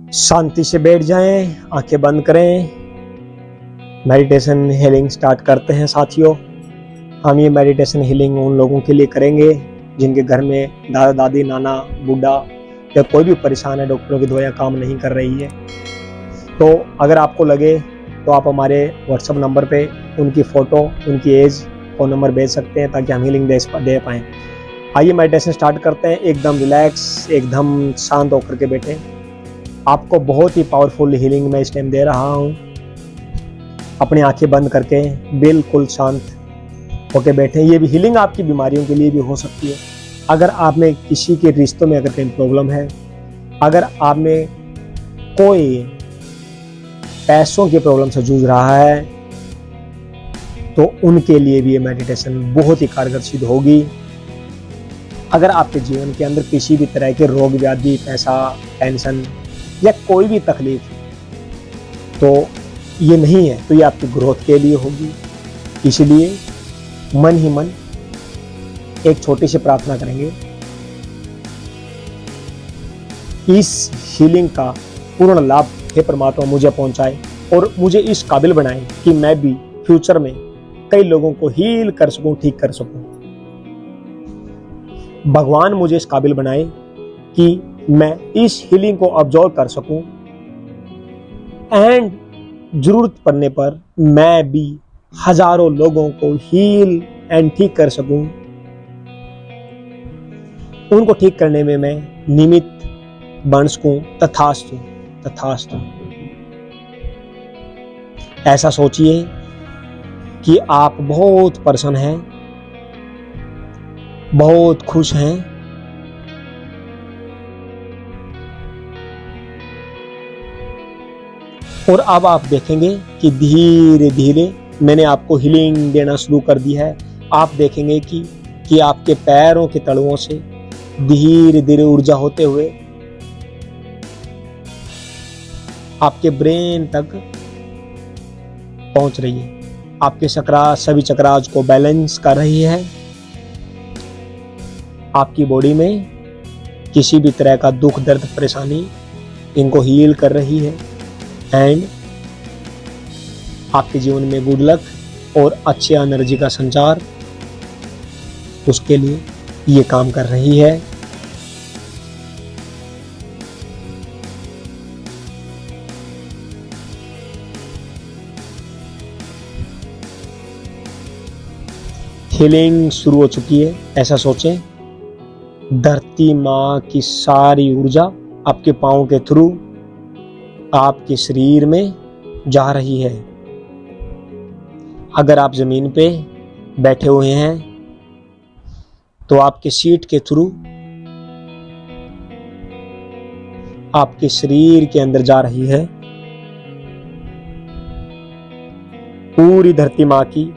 शांति से बैठ जाएं, आंखें बंद करें। मेडिटेशन हीलिंग स्टार्ट करते हैं साथियों। हम ये मेडिटेशन हीलिंग उन लोगों के लिए करेंगे जिनके घर में दादा दादी, नाना, बूढ़ा या कोई भी परेशान है, डॉक्टरों की दवाइयाँ काम नहीं कर रही है। तो अगर आपको लगे तो आप हमारे व्हाट्सएप नंबर पे उनकी फ़ोटो, उनकी एज, फ़ोन नंबर भेज सकते हैं ताकि हम हीलिंग दे पाएँ। आइए मेडिटेशन स्टार्ट करते हैं। एकदम रिलैक्स, एकदम शांत होकर के बैठें। आपको बहुत ही पावरफुल हीलिंग मैं इस टाइम दे रहा हूँ। अपनी आंखें बंद करके बिल्कुल शांत होकर बैठें। ये भी हीलिंग आपकी बीमारियों के लिए भी हो सकती है। अगर आप में किसी के रिश्तों में अगर कहीं प्रॉब्लम है, अगर आप में कोई पैसों की प्रॉब्लम से जूझ रहा है, तो उनके लिए भी ये मेडिटेशन बहुत ही कारगर सिद्ध होगी। अगर आपके जीवन के अंदर किसी भी तरह के रोग व्याधि, पैसा, टेंशन या कोई भी तकलीफ तो ये नहीं है, तो ये आपकी ग्रोथ के लिए होगी। इसलिए मन ही मन एक छोटी सी प्रार्थना करेंगे। इस हीलिंग का पूर्ण लाभ हे परमात्मा मुझे पहुंचाए और मुझे इस काबिल बनाए कि मैं भी फ्यूचर में कई लोगों को हील कर सकूं, ठीक कर सकूं। भगवान मुझे इस काबिल बनाए कि मैं इस हीलिंग को ऑब्जर्व कर सकूं एंड जरूरत पड़ने पर मैं भी हजारों लोगों को हील एंड ठीक कर सकूं। उनको ठीक करने में मैं निमित्त बन सकूं। तथास्तु, तथास्तु। ऐसा सोचिए कि आप बहुत प्रसन्न हैं, बहुत खुश हैं। और अब आप देखेंगे कि धीरे धीरे मैंने आपको हीलिंग देना शुरू कर दी है। आप देखेंगे कि आपके पैरों के तलुओं से धीरे धीरे ऊर्जा होते हुए आपके ब्रेन तक पहुंच रही है। आपके सभी चक्रास को बैलेंस कर रही है। आपकी बॉडी में किसी भी तरह का दुख, दर्द, परेशानी, इनको हील कर रही है एंड आपके जीवन में गुड लक और अच्छी एनर्जी का संचार उसके लिए ये काम कर रही है। हीलिंग शुरू हो चुकी है। ऐसा सोचें, धरती माँ की सारी ऊर्जा आपके पाँव के थ्रू आपके शरीर में जा रही है। अगर आप जमीन पे बैठे हुए हैं तो आपके सीट के थ्रू आपके शरीर के अंदर जा रही है। पूरी धरती माँ की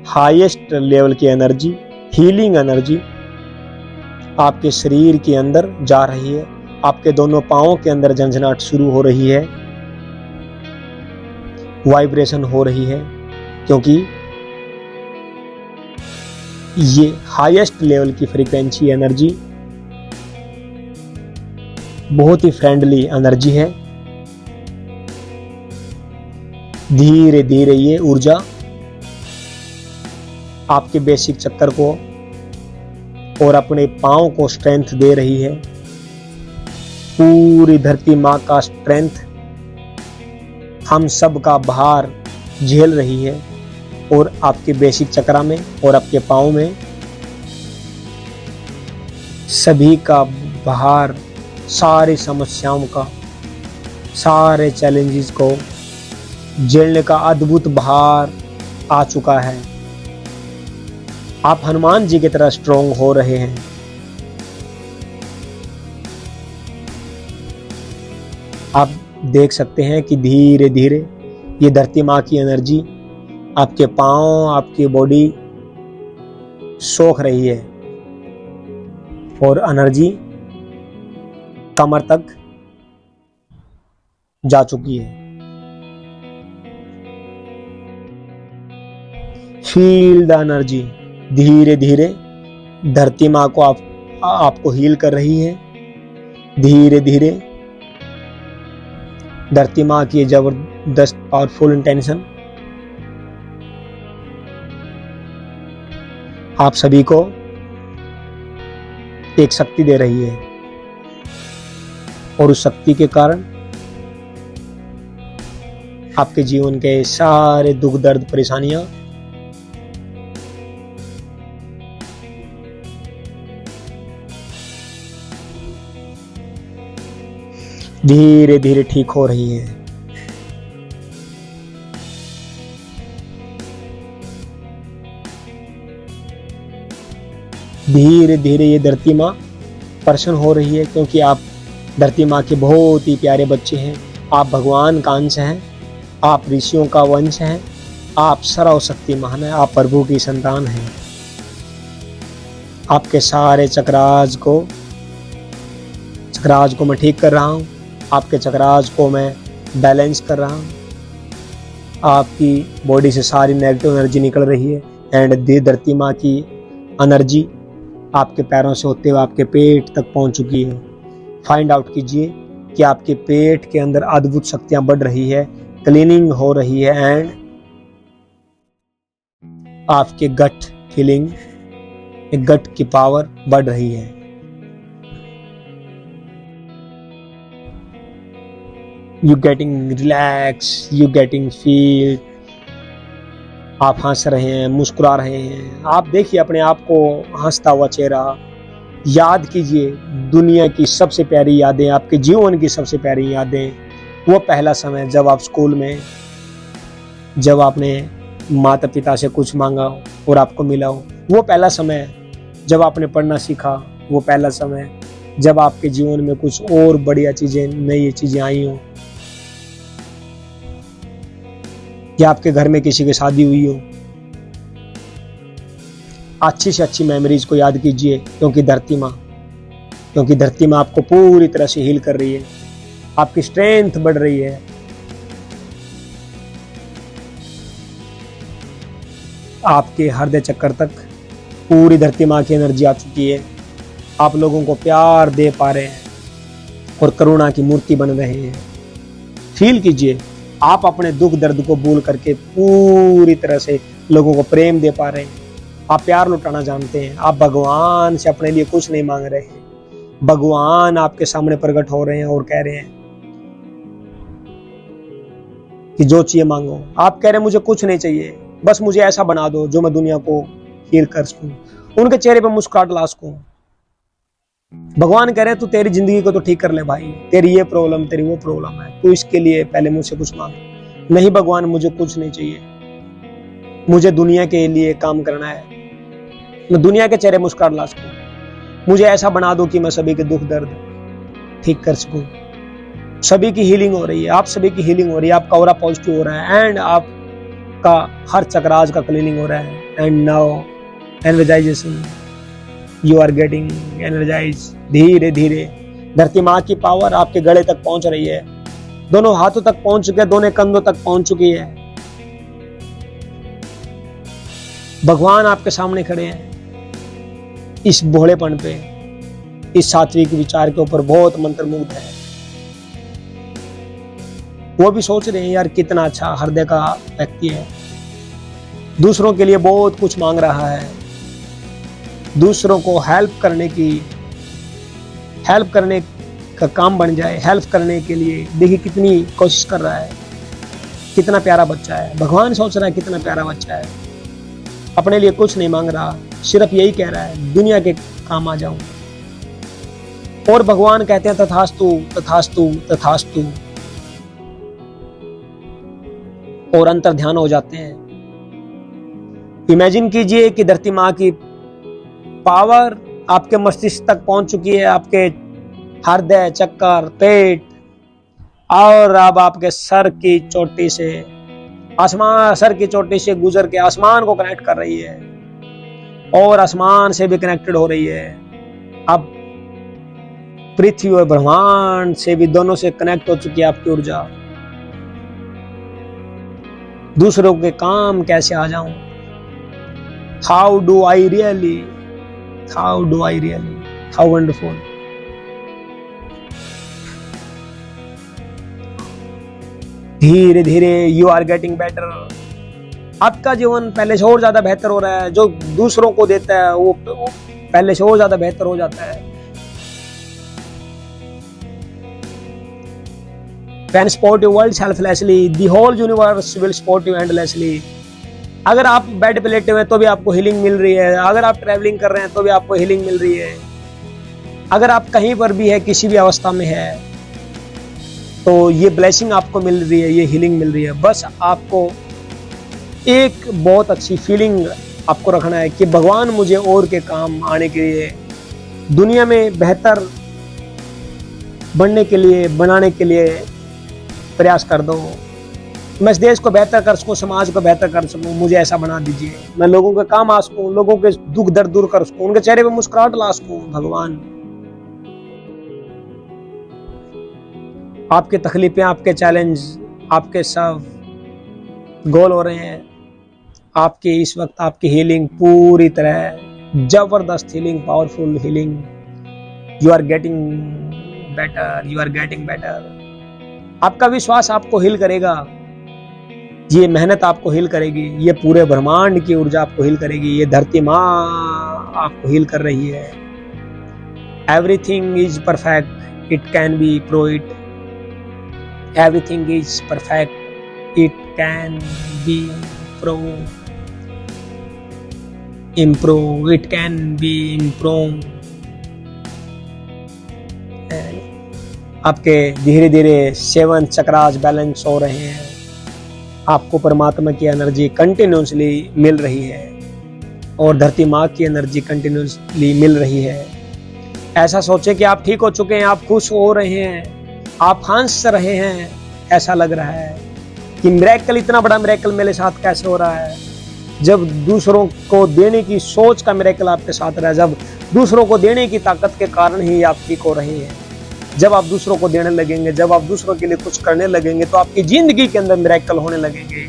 हाईएस्ट लेवल की एनर्जी, हीलिंग एनर्जी आपके शरीर के अंदर जा रही है। आपके दोनों पांवों के अंदर झंझनाहट शुरू हो रही है, वाइब्रेशन हो रही है, क्योंकि ये हाईएस्ट लेवल की फ्रीक्वेंसी एनर्जी, बहुत ही फ्रेंडली एनर्जी है। धीरे धीरे ये ऊर्जा आपके बेसिक चक्कर को और अपने पांव को स्ट्रेंथ दे रही है। पूरी धरती माँ का स्ट्रेंथ हम सब का भार झेल रही है और आपके बेसिक चक्रा में और आपके पाँव में सभी का भार, सारी समस्याओं का, सारे चैलेंजेस को झेलने का अद्भुत भार आ चुका है। आप हनुमान जी की तरह स्ट्रॉन्ग हो रहे हैं। आप देख सकते हैं कि धीरे धीरे ये धरती माँ की एनर्जी आपके पाँव, आपकी बॉडी सोख रही है और एनर्जी कमर तक जा चुकी है। Feel the energy. धीरे धीरे धरती माँ को आपको हील कर रही है। धीरे धीरे धरती माँ की जबरदस्त पावरफुल इंटेंशन आप सभी को एक शक्ति दे रही है, और उस शक्ति के कारण आपके जीवन के सारे दुख दर्द परेशानियां धीरे धीरे ठीक हो रही है। धीरे धीरे ये धरती माँ प्रसन्न हो रही है, क्योंकि आप धरती माँ के बहुत ही प्यारे बच्चे हैं। आप भगवान का अंश हैं, आप ऋषियों का वंश हैं, आप सर्वशक्तिमान हैं, आप प्रभु की संतान हैं। आपके सारे चक्रास को मैं ठीक कर रहा हूँ, आपके चक्रास को मैं बैलेंस कर रहा हूँ। आपकी बॉडी से सारी नेगेटिव एनर्जी निकल रही है, एंड धरती माँ की एनर्जी आपके पैरों से होते हुए आपके पेट तक पहुंच चुकी है। फाइंड आउट कीजिए कि आपके पेट के अंदर अद्भुत शक्तियां बढ़ रही है, क्लीनिंग हो रही है, एंड आपके गट फीलिंग, गट की पावर बढ़ रही है। You getting relax, you getting feel. आप हंस रहे हैं, मुस्कुरा रहे हैं। आप देखिए अपने आप को हंसता हुआ चेहरा। याद कीजिए दुनिया की सबसे प्यारी यादें, आपके जीवन की सबसे प्यारी यादें, वो पहला समय जब आप स्कूल में, जब आपने माता पिता से कुछ मांगा और आपको मिला हो, वो पहला समय जब आपने पढ़ना सीखा, वो पहला समय जब आपके जीवन में कुछ और बढ़िया चीजें, नई चीजें आई हो, या आपके घर में किसी की शादी हुई हो। अच्छी से अच्छी मेमोरीज को याद कीजिए, क्योंकि धरती माँ आपको पूरी तरह से हील कर रही है, आपकी स्ट्रेंथ बढ़ रही है। आपके हृदय चक्र तक पूरी धरती माँ की एनर्जी आ चुकी है। आप लोगों को प्यार दे पा रहे हैं और करुणा की मूर्ति बन रहे हैं। फील कीजिए आप अपने दुख दर्द को भूल करके पूरी तरह से लोगों को प्रेम दे पा रहे हैं। आप प्यार लुटाना जानते हैं। आप भगवान से अपने लिए कुछ नहीं मांग रहे हैं। भगवान आपके सामने प्रकट हो रहे हैं और कह रहे हैं कि जो चाहिए मांगो। आप कह रहे हैं मुझे कुछ नहीं चाहिए, बस मुझे ऐसा बना दो जो मैं दुनिया को हील कर सकूं, उनके चेहरे पे मुस्कुराहट ला सकूं। भगवान कह रहे हैं तू तेरी जिंदगी को तो ठीक कर ले भाई, तेरी ये प्रॉब्लम, तेरी वो प्रॉब्लम है, तू इसके लिए पहले मुझसे कुछ मांग। नहीं भगवान, मुझे कुछ नहीं चाहिए, मुझे दुनिया के लिए काम करना है, मैं दुनिया के चेहरे मुस्कुराहट ला सकूं। मुझे ऐसा बना दो कि मैं सभी के दुख दर्द ठीक कर सकूं। सभी की हीलिंग हो रही है, आप सभी की हीलिंग हो रही है, आपका ऑरा पॉजिटिव हो रहा है, एंड आपका हर चक्रास का क्लीनिंग हो रहा है। And now energization, you are getting energize. धीरे धीरे धरती माँ की पावर आपके गले तक पहुंच रही है, दोनों हाथों तक पहुंच चुके हैं, दोनों कंधों तक पहुंच चुकी है। भगवान आपके सामने खड़े हैं। इस भोलेपन पे, इस सात्विक विचार के ऊपर बहुत मंत्रमुग्ध है। वो भी सोच रहे हैं यार कितना अच्छा हृदय का व्यक्ति है, दूसरों के लिए बहुत कुछ मांग रहा है, दूसरों को हेल्प करने का काम बन जाए, हेल्प करने के लिए देखिए कितनी कोशिश कर रहा है। कितना प्यारा बच्चा है। भगवान सोच रहा है कितना प्यारा बच्चा है, अपने लिए कुछ नहीं मांग रहा, सिर्फ यही कह रहा है दुनिया के काम आ जाऊं। और भगवान कहते हैं तथास्तु तथास्तु तथास्तु, और अंतर ध्यान हो जाते हैं। इमेजिन कीजिए कि धरती माँ की पावर आपके मस्तिष्क तक पहुंच चुकी है, आपके हृदय चक्कर, पेट, और अब आपके सर की चोटी से गुजर के आसमान को कनेक्ट कर रही है, और आसमान से भी कनेक्टेड हो रही है। अब पृथ्वी और ब्रह्मांड से भी, दोनों से कनेक्ट हो चुकी है आपकी ऊर्जा। दूसरों के काम कैसे आ जाऊं, how do I really, how wonderful. धीरे धीरे यू आर गेटिंग बेटर। आपका जीवन पहले से और ज्यादा बेहतर हो रहा है। जो दूसरों को देता है वो पहले से और ज्यादा बेहतर हो जाता है। When support your world selflessly, the whole universe will support you endlessly। अगर आप बेड पे लेटे हुए हैं तो भी आपको हीलिंग मिल रही है। अगर आप ट्रैवलिंग कर रहे हैं तो भी आपको हीलिंग मिल रही है। अगर आप कहीं पर भी है, किसी भी अवस्था में है, तो ये ब्लेसिंग आपको मिल रही है, ये हीलिंग मिल रही है। बस आपको एक बहुत अच्छी फीलिंग आपको रखना है कि भगवान मुझे और के काम आने के लिए, दुनिया में बेहतर बनने के लिए, बनाने के लिए प्रयास कर दो। मैं इस देश को बेहतर कर सकूं, समाज को बेहतर कर सकूं, मुझे ऐसा बना दीजिए। मैं लोगों के काम आ सकूं, लोगों के दुख दर्द दूर कर सकूं, उनके चेहरे पे मुस्कुराहट ला सकूं। भगवान, आपके तकलीफें, आपके चैलेंज, आपके सब गोल हो रहे हैं। आपकी इस वक्त आपकी हीलिंग पूरी तरह जबरदस्त healing, powerful healing. You are getting better, you are getting better. आपका विश्वास आपको हील करेगा, ये मेहनत आपको हील करेगी, ये पूरे ब्रह्मांड की ऊर्जा आपको हील करेगी, ये धरती माँ आपको हील कर रही है। Everything is perfect, it can be pro it. Everything is perfect, it can be pro improve, it can be improve. आपके धीरे धीरे 7 चक्रास बैलेंस हो रहे हैं। आपको परमात्मा की एनर्जी कंटिन्यूसली मिल रही है और धरती माँ की एनर्जी कंटिन्यूसली मिल रही है। ऐसा सोचे कि आप ठीक हो चुके हैं, आप खुश हो रहे हैं, आप हंस रहे हैं। ऐसा लग रहा है कि मिरेकल, इतना बड़ा मिरेकल मेरे साथ कैसे हो रहा है। जब दूसरों को देने की सोच का मिरेकल आपके साथ रहा है, जब दूसरों को देने की ताकत के कारण ही आप ठीक हो रहे हैं। जब आप दूसरों को देने लगेंगे, जब आप दूसरों के लिए कुछ करने लगेंगे, तो आपकी जिंदगी के अंदर मिरेकल होने लगेंगे।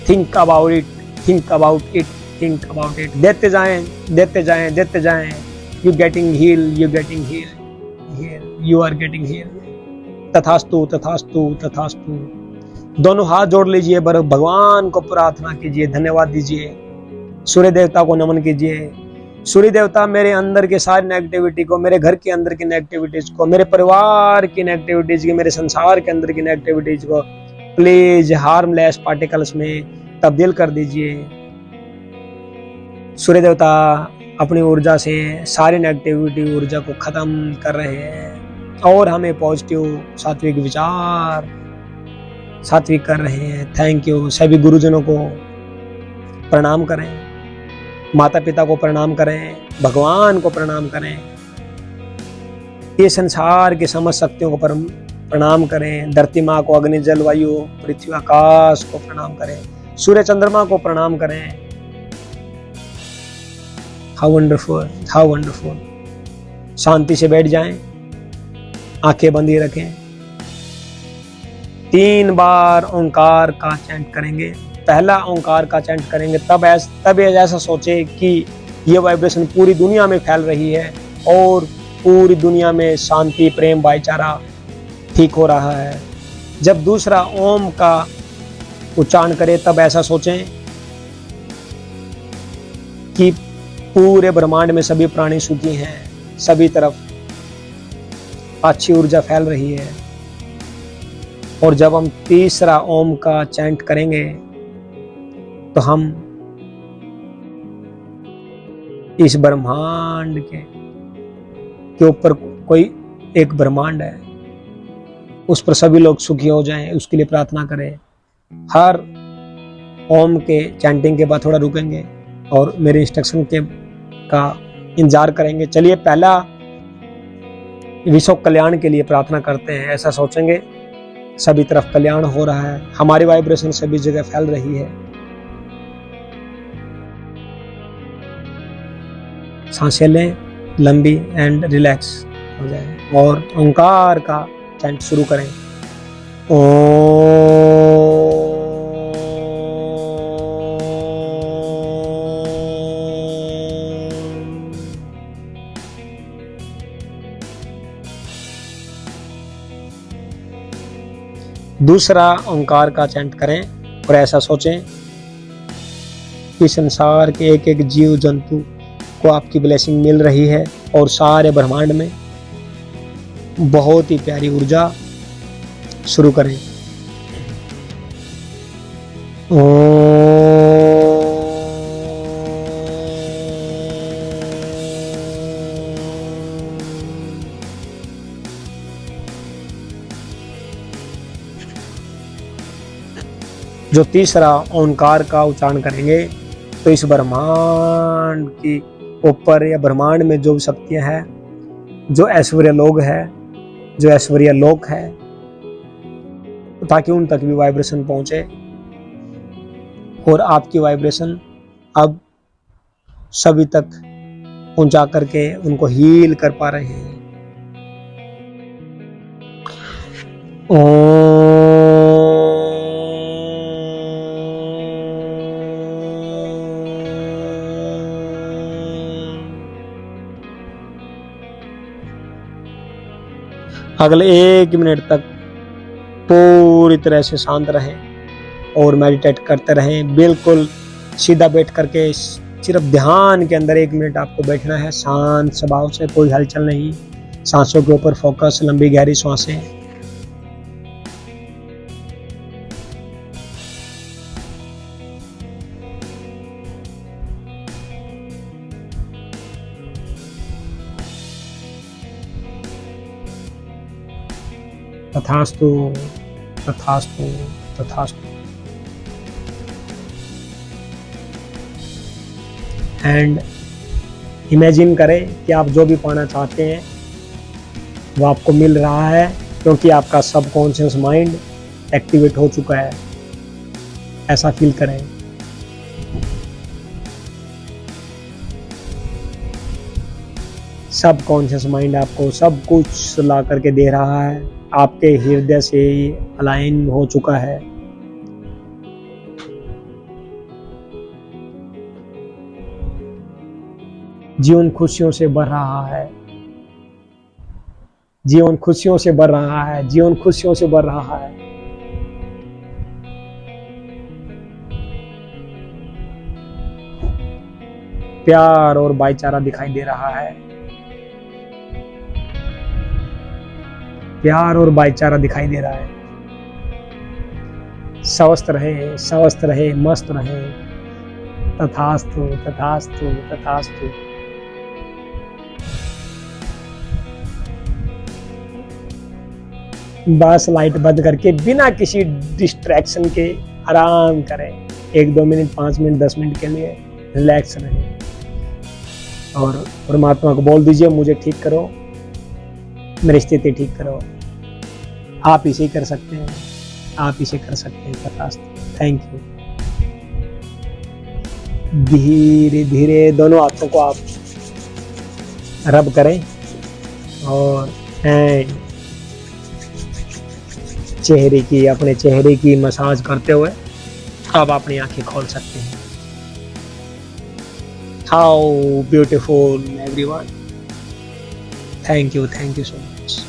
Think about it, think about it, think about it. देते जाएं, देते जाएं, देते जाएं। You getting heal, you getting heal, you are getting heal. तथास्तु, तथास्तु, तथास्तु। दोनों हाथ जोड़ लीजिए, भगवान को प्रार्थना कीजिए, धन्यवाद दीजिए। सूर्य देवता को नमन कीजिए। सूर्य देवता, मेरे अंदर के सारी नेगेटिविटी को, मेरे घर के अंदर की नेगेटिविटीज को, मेरे परिवार की नेगेटिविटीज की, मेरे संसार के अंदर की नेगेटिविटीज को प्लीज हार्मलेस पार्टिकल्स में तब्दील कर दीजिए। सूर्य देवता अपनी ऊर्जा से सारी नेगेटिविटी ऊर्जा को खत्म कर रहे हैं और हमें पॉजिटिव सात्विक विचार सात्विक कर रहे हैं। Thank you. सभी गुरुजनों को प्रणाम करें, माता पिता को प्रणाम करें, भगवान को प्रणाम करें, ये संसार की समस्त शक्तियों को प्रणाम करें, धरती माँ को, अग्नि जल वायु पृथ्वी आकाश को प्रणाम करें, सूर्य चंद्रमा को प्रणाम करें। How wonderful, how wonderful. शांति से बैठ जाएं, आंखें बंदी रखें। 3 बार ओंकार का चैंट करेंगे। पहला ओंकार का चैंट करेंगे तब ऐसा सोचे कि ये वाइब्रेशन पूरी दुनिया में फैल रही है और पूरी दुनिया में शांति, प्रेम, भाईचारा ठीक हो रहा है। जब दूसरा ओम का उच्चारण करें तब ऐसा सोचें कि पूरे ब्रह्मांड में सभी प्राणी सुखी हैं, सभी तरफ अच्छी ऊर्जा फैल रही है। और जब हम तीसरा ओम का चैंट करेंगे तो हम इस ब्रह्मांड के ऊपर कोई एक ब्रह्मांड है, उस पर सभी लोग सुखी हो जाएं, उसके लिए प्रार्थना करें। हर ओम के चैंटिंग के बाद थोड़ा रुकेंगे और मेरे इंस्ट्रक्शन का इंतजार करेंगे। चलिए पहला विश्व कल्याण के लिए प्रार्थना करते हैं। ऐसा सोचेंगे सभी तरफ कल्याण हो रहा है, हमारी वाइब्रेशन सभी जगह फैल रही है। सांसें लें लंबी एंड रिलैक्स हो जाए और ओंकार का चैंट शुरू करें। दूसरा ओंकार का चैंट करें और ऐसा सोचें कि संसार के एक एक जीव जंतु को आपकी ब्लेसिंग मिल रही है और सारे ब्रह्मांड में बहुत ही प्यारी ऊर्जा। शुरू करें। जो तीसरा ओंकार का उच्चारण करेंगे तो इस ब्रह्मांड की ऊपर या ब्रह्मांड में जो शक्तियां हैं, जो ऐश्वर्य लोग है, जो ऐश्वर्य लोक है, ताकि उन तक भी वाइब्रेशन पहुंचे और आपकी वाइब्रेशन अब सभी तक पहुंचा करके उनको हील कर पा रहे हैं। अगले 1 मिनट तक पूरी तरह से शांत रहें और मेडिटेट करते रहें। बिल्कुल सीधा बैठ करके सिर्फ ध्यान के अंदर 1 मिनट आपको बैठना है, शांत स्वभाव से, कोई हलचल नहीं, सांसों के ऊपर फोकस, लंबी गहरी सांसें। तथास्तु तथास्तु तथास्तु। एंड इमेजिन करें कि आप जो भी पाना चाहते हैं वो आपको मिल रहा है, क्योंकि आपका सबकॉन्शियस माइंड एक्टिवेट हो चुका है। ऐसा फील करें। सबकॉन्शियस माइंड आपको सब कुछ ला करके दे रहा है, आपके हृदय से अलाइन हो चुका है। जीवन खुशियों से भर रहा है, जीवन खुशियों से भर रहा है, जीवन खुशियों से भर रहा है। प्यार और भाईचारा दिखाई दे रहा है, प्यार और भाईचारा दिखाई दे रहा है। स्वस्थ रहे, स्वस्थ रहे, मस्त रहे। तथास्तु तथास्तु तथास्तु। बस लाइट बंद करके बिना किसी डिस्ट्रैक्शन के आराम करें। 1-2 मिनट, 5 मिनट, 10 मिनट के लिए रिलैक्स रहें और परमात्मा को बोल दीजिए, मुझे ठीक करो, मेरी स्थिति ठीक करो। आप इसे कर सकते हैं, आप इसे कर सकते हैं। तथास्तु। Thank you. धीरे धीरे दोनों हाथों को आप रब करें और एंड चेहरे की, अपने चेहरे की मसाज करते हुए आप अपनी आंखें खोल सकते हैं। How beautiful everyone. Thank you so much.